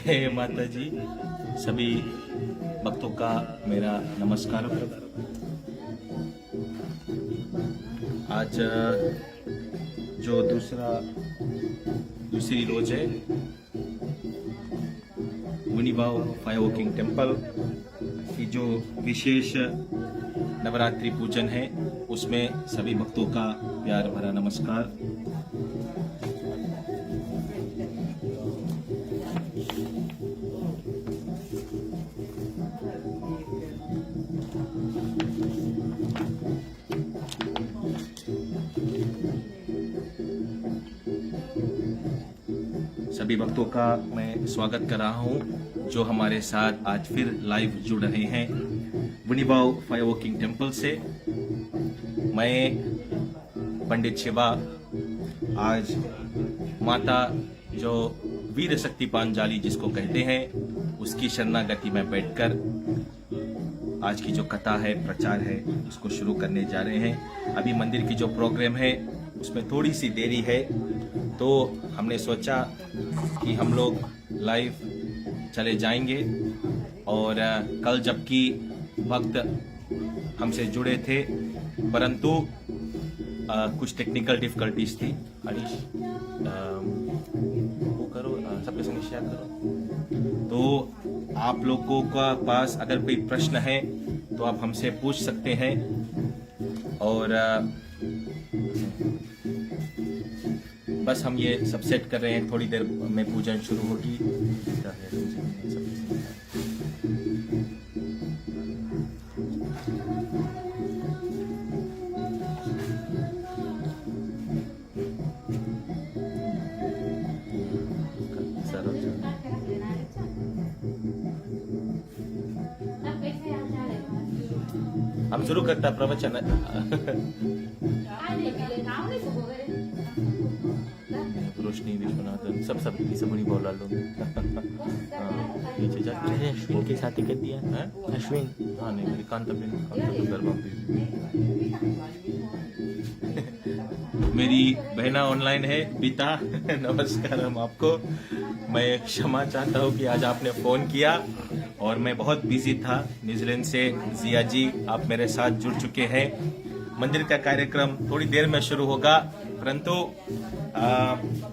जय माता जी। सभी भक्तों का मेरा नमस्कार। आज जो दूसरी रोज है मुनिबाव फायर वॉकिंग टेम्पल की जो विशेष नवरात्रि पूजन है उसमें सभी भक्तों का प्यार भरा नमस्कार। सभी भक्तों का मैं स्वागत कर रहा हूं जो हमारे साथ आज फिर लाइव जुड़ रहे हैं मुनिबाव फायर वॉकिंग टेम्पल से। मैं पंडित शिवा आज माता जो वीर शक्ति पांचाली जिसको कहते हैं उसकी शरणागति में बैठकर आज की जो कथा है प्रचार है उसको शुरू करने जा रहे हैं। अभी मंदिर की जो प्रोग्राम है उसमें थोड़ी सी देरी है तो हमने सोचा कि हम लोग लाइव चले जाएंगे और कल जबकि भक्त हमसे जुड़े थे परंतु कुछ टेक्निकल डिफिकल्टीज थी। हरीश वो करो सबके संग शेयर करो। तो आप लोगों का पास अगर कोई प्रश्न है तो आप हमसे पूछ सकते हैं और बस हम ये सब सेट कर रहे हैं। थोड़ी देर में पूजन शुरू होगी। हम शुरू करता प्रवचन। रोशनी विश्वनाथन सब मुनि बोला लोग नीचे जाते अश्विन के साथ ही कर दिया है। अश्विन हाँ नहीं मेरी कांताबेन मेरी बहना ऑनलाइन है। पिता नमस्कार हम आपको। मैं क्षमा चाहता हूँ कि आज आपने फोन किया और मैं बहुत बिजी था। न्यूजीलैंड से जिया जी आप मेरे साथ जुड़ चुके हैं। मंदिर का कार्यक्रम थोड़ी देर में शुरू होगा परंतु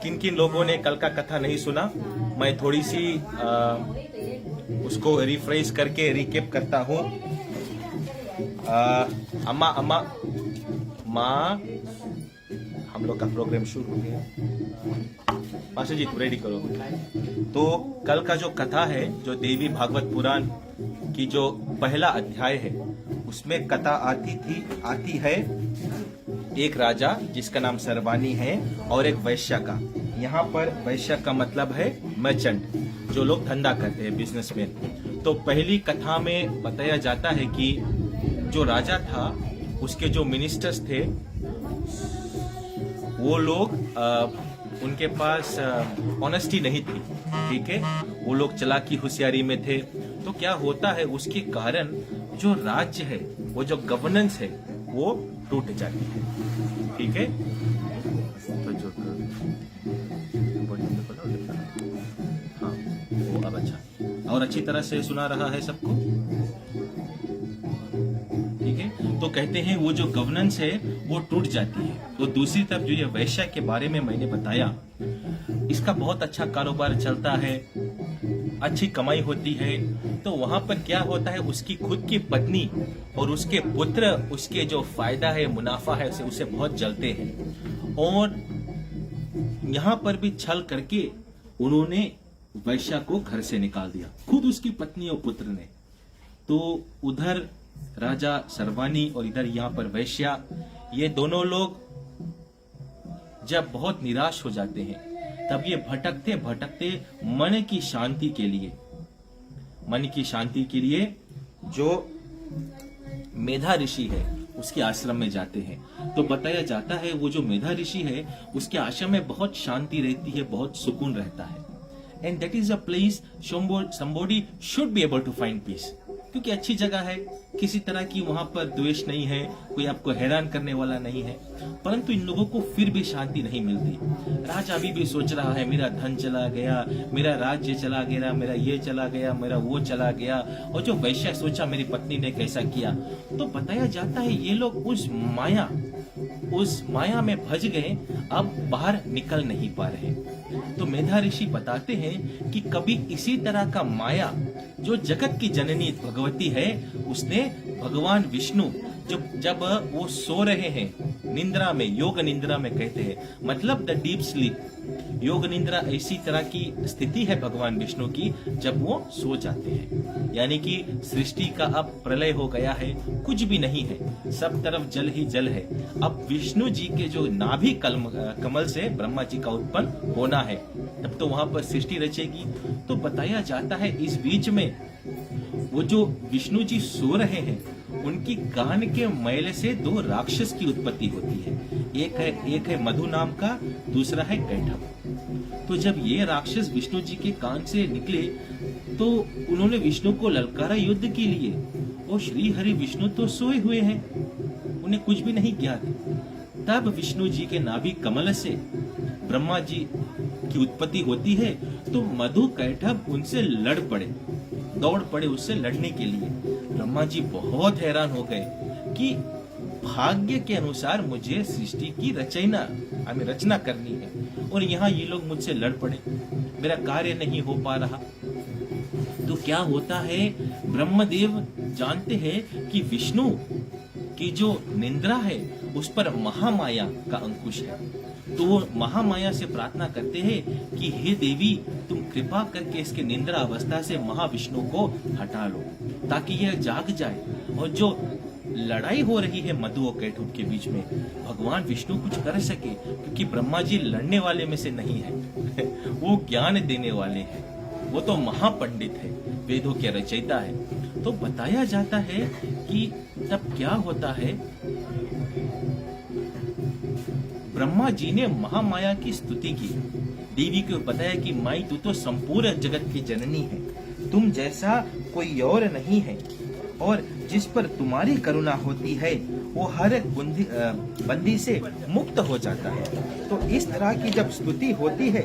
किन किन लोगों ने कल का कथा नहीं सुना मैं थोड़ी सी उसको रिफ्रेश करके रिकेप करता हूँ। अम्मा माँ हम लोग का प्रोग्राम शुरू हो गया। मास्टर जी रेडी करो। तो कल का जो कथा है जो देवी भागवत पुराण की जो पहला अध्याय है उसमें कथा आती है एक राजा जिसका नाम सर्वानी है और एक वैश्य का। यहाँ पर वैश्य का मतलब है मर्चेंट जो लोग धंधा करते हैं बिजनेसमैन। तो पहली कथा में बताया जाता है कि जो राजा था उसके जो मिनिस्टर्स थे वो लोग उनके पास ऑनेस्टी नहीं थी। ठीक है वो लोग चालाकी होशियारी में थे। तो क्या होता है उसके कारण जो राज्य है वो जो गवर्नेंस है वो टूट जाती है। ठीक है तो जो हाँ वो अब अच्छा और अच्छी तरह से सुना रहा है सबको। ठीक है तो कहते हैं वो जो गवर्नेंस है वो टूट जाती है। तो दूसरी तरफ जो ये वैश्य के बारे में मैंने बताया इसका बहुत अच्छा कारोबार चलता है अच्छी कमाई होती है। तो वहां पर क्या होता है उसकी खुद की पत्नी और उसके पुत्र उसके जो फायदा है मुनाफा है उसे बहुत जलते हैं और यहाँ पर भी छल करके उन्होंने वैश्य को घर से निकाल दिया खुद उसकी पत्नी और पुत्र ने। तो उधर राजा सर्वानी और इधर यहाँ पर वैश्य ये दोनों लोग जब बहुत निराश हो जाते हैं तब ये भटकते भटकते मन की शांति के लिए जो मेधा ऋषि है उसके आश्रम में जाते हैं। तो बताया जाता है वो जो मेधा ऋषि है उसके आश्रम में बहुत शांति रहती है बहुत सुकून रहता है। And that is a place somebody should be able to find peace। क्योंकि अच्छी जगह है, किसी तरह की वहां पर द्वेष नहीं है, कोई आपको हैरान करने वाला नहीं है। परंतु इन लोगों को फिर भी शांति नहीं मिलती। राजा अभी भी सोच रहा है मेरा धन चला गया, मेरा राज्य चला गया, मेरा ये चला गया, मेरा वो चला गया, और जो वैश्य सोचा मेरी पत्नी ने कैसा किया। तो बताया जाता है ये लोग उस माया में फंस गए, अब बाहर निकल नहीं पा रहे। तो मेधा ऋषि बताते हैं कि कभी इसी तरह का माया, जो जगत की जननी भगवती है, उसने भगवान विष्णु जब वो सो रहे हैं निंद्रा में, योग निंद्रा में कहते हैं, मतलब द डीप स्लीप। योग निंद्रा ऐसी तरह की स्थिति है भगवान विष्णु की जब वो सो जाते हैं। यानी कि सृष्टि का अब प्रलय हो गया है, कुछ भी नहीं है, सब तरफ जल ही जल है। अब विष्णु जी के जो नाभि कमल से ब्रह्मा जी का उत्पन्न होना है, तब तो वहां पर सृष्टि रचेगी। तो बताया जाता है इस बीच में वो जो विष्णु जी सो रहे हैं, उनकी कान के मैल से दो राक्षस की उत्पत्ति होती है। एक है मधु नाम का, दूसरा है कैठव। तो जब ये राक्षस विष्णु जी के कान से निकले तो उन्होंने विष्णु को ललकारा युद्ध के लिए, और श्री हरि विष्णु तो सोए हुए हैं, उन्हें कुछ भी नहीं ज्ञात। तब विष्णु जी के नाभि कमल से ब्रह्मा जी की उत्पत्ति होती है। तो मधु कैठव उनसे लड़ पड़े, दौड़ पड़े उससे लड़ने के लिए। ब्रह्मा जी बहुत हैरान हो गए कि भाग्य के अनुसार मुझे सृष्टि की रचना करनी है, और यहाँ ये लोग मुझसे लड़ पड़े, मेरा कार्य नहीं हो पा रहा। तो क्या होता है, ब्रह्मदेव जानते हैं कि विष्णु की जो निंद्रा है उस पर महामाया का अंकुश है। तो वो महामाया से प्रार्थना करते हैं कि हे देवी, तुम कृपा करके इसके निंद्रा अवस्था से महाविष्णु को हटा लो, ताकि यह जाग जाए, और जो लड़ाई हो रही है मधु और कैठव के बीच में, भगवान विष्णु कुछ कर सके, क्योंकि ब्रह्मा जी लड़ने वाले में से नहीं है वो ज्ञान देने वाले हैं, वो तो महापंडित है, वेदों के रचयिता है। तो बताया जाता है कि तब क्या होता है, ब्रह्मा जी ने महामाया की स्तुति की, देवी को बताया कि माई तू तो संपूर्ण जगत की जननी है, तुम जैसा कोई और नहीं है, और जिस पर तुम्हारी करुणा होती है वो हर एक बंदी से मुक्त हो जाता है। तो इस तरह की जब स्तुति होती है,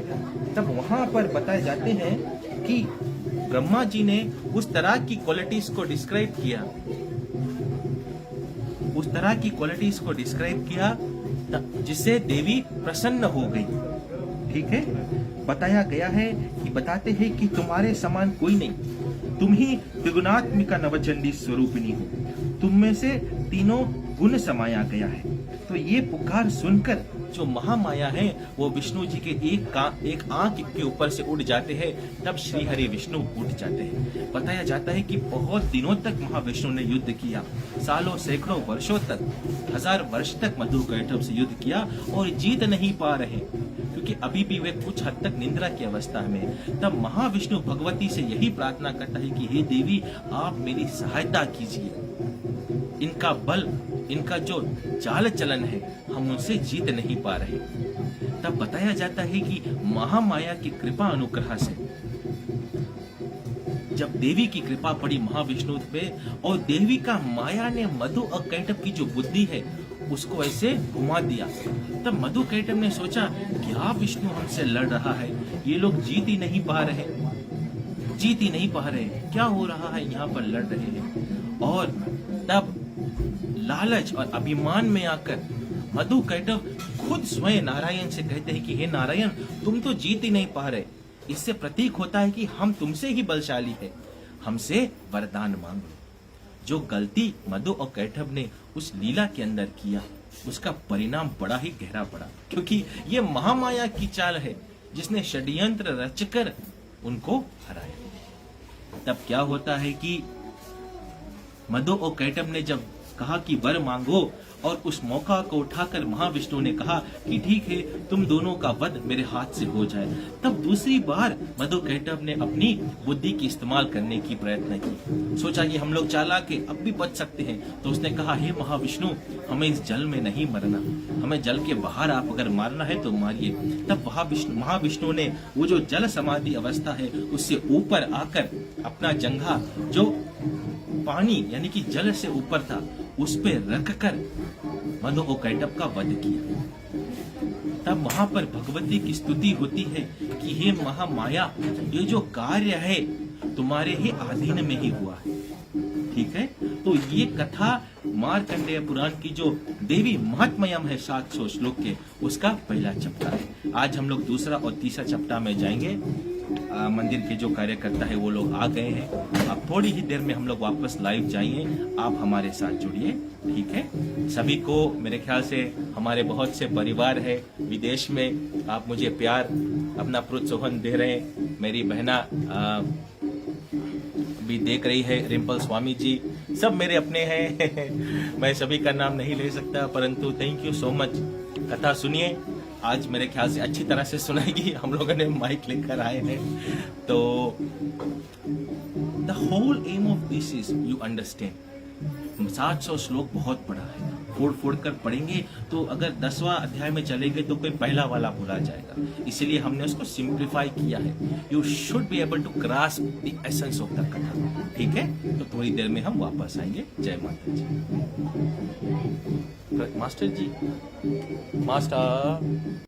तब वहां पर बताए जाते हैं कि ब्रह्मा जी ने उस तरह की क्वालिटीज को डिस्क्राइब किया, जिससे देवी प्रसन्न हो गई। ठीक है, बताया गया है कि बताते हैं कि तुम्हारे समान कोई नहीं, तुम ही द्विगुणात्मिका नवचंडी स्वरूपिणी हो, तुम में से तीनों गुण समाया गया है। तो ये पुकार सुनकर जो महामाया है वो विष्णु जी के एक आंख के ऊपर से उड़ जाते हैं, तब श्री हरि विष्णु उठ जाते हैं। बताया जाता है कि बहुत दिनों तक महाविष्णु ने युद्ध किया, सालों सैकड़ों वर्षों तक, 1000 वर्ष तक मधु कैठव से युद्ध किया और जीत नहीं पा रहे, क्योंकि अभी भी वे कुछ हद तक निंद्रा की अवस्था में। तब महाविष्णु भगवती से यही प्रार्थना करता है कि हे देवी, आप मेरी सहायता कीजिए, इनका बल, इनका जो चाल चलन है, हम उनसे जीत नहीं पा रहे। तब बताया जाता है कि महामाया की कृपा अनुग्रह से जब देवी की कृपा पड़ी महाविष्णु पे, और देवी का माया ने मधु और कैठव की जो बुद्धि है उसको ऐसे घुमा दिया, तब मधु कैठव ने सोचा क्या विष्णु हमसे लड़ रहा है, ये लोग जीत ही नहीं पा रहे, क्या हो रहा है, यहाँ पर लड़ रहे हैं। और तब लालच और अभिमान में आकर मधु कैठव खुद स्वयं नारायण से कहते हैं कि हे नारायण, तुम तो जीत ही नहीं पा रहे, इससे प्रतीक होता है कि हम तुमसे ही बलशाली है, हमसे वरदान मांग लो। जो गलती मधु और कैठव ने उस लीला के अंदर किया, उसका परिणाम बड़ा ही गहरा पड़ा, क्योंकि ये महामाया की चाल है जिसने षड्यंत्र रचकर उनको हराया। तब क्या होता है कि मधु और कैठव ने जब कहा कि वर मांगो, और उस मौका को उठाकर महाविष्णु ने कहा कि ठीक है, तुम दोनों का वध मेरे हाथ से हो जाए। तब दूसरी बार मधु कैठव ने अपनी बुद्धि की इस्तेमाल करने की प्रयत्न की, सोचा कि हम लोग चालाक हैं, अब भी बच सकते हैं। तो उसने कहा हे महाविष्णु, हमें इस जल में नहीं मरना, हमें जल के बाहर आप अगर मारना है तो मारिए। तब महाविष्णु ने वो जो जल समाधि अवस्था है उससे ऊपर आकर अपना जंघा जो पानी यानी कि जल से ऊपर था, उस पे रखकर मधुकैटभ का वध किया। तब वहां पर भगवती की स्तुति होती है कि हे महामाया, ये जो कार्य है तुम्हारे ही अधीन में ही हुआ है। ठीक है, तो ये कथा मार्कंडेय पुराण की जो देवी महात्म्यम है 700 श्लोक के, उसका पहला चैप्टर है। आज हम लोग दूसरा और तीसरा चैप्टर में जाएंगे। मंदिर के जो कार्यकर्ता है वो लोग आ गए हैं। अब थोड़ी ही देर में हम लोग वापस लाइव जाएंगे, आप हमारे साथ जुड़िए। ठीक है, सभी को मेरे ख्याल से हमारे बहुत से परिवार है विदेश में, आप मुझे प्यार अपना प्रोत्साहन दे रहे हैं। मेरी बहना भी देख रही है, रिम्पल स्वामी जी, सब मेरे अपने हैं। मैं सभी का नाम नहीं ले सकता, परंतु थैंक यू सो मच। कथा सुनिए, आज मेरे ख्याल से अच्छी तरह से सुनाएगी। हम लोगों ने माइक लेकर आए हैं। तो the whole aim of this is you understand. 700 श्लोक बहुत बड़ा है, फोड़ कर पढ़ेंगे तो अगर 10वां अध्याय में चलेंगे तो कोई पहला वाला भूला जाएगा, इसलिए हमने उसको सिंप्लीफाई किया है। You should be able to grasp the essence of the katha. ठीक है, तो थोड़ी देर में हम वापस आएंगे। जय माता जी। मास्टर जी, मास्टर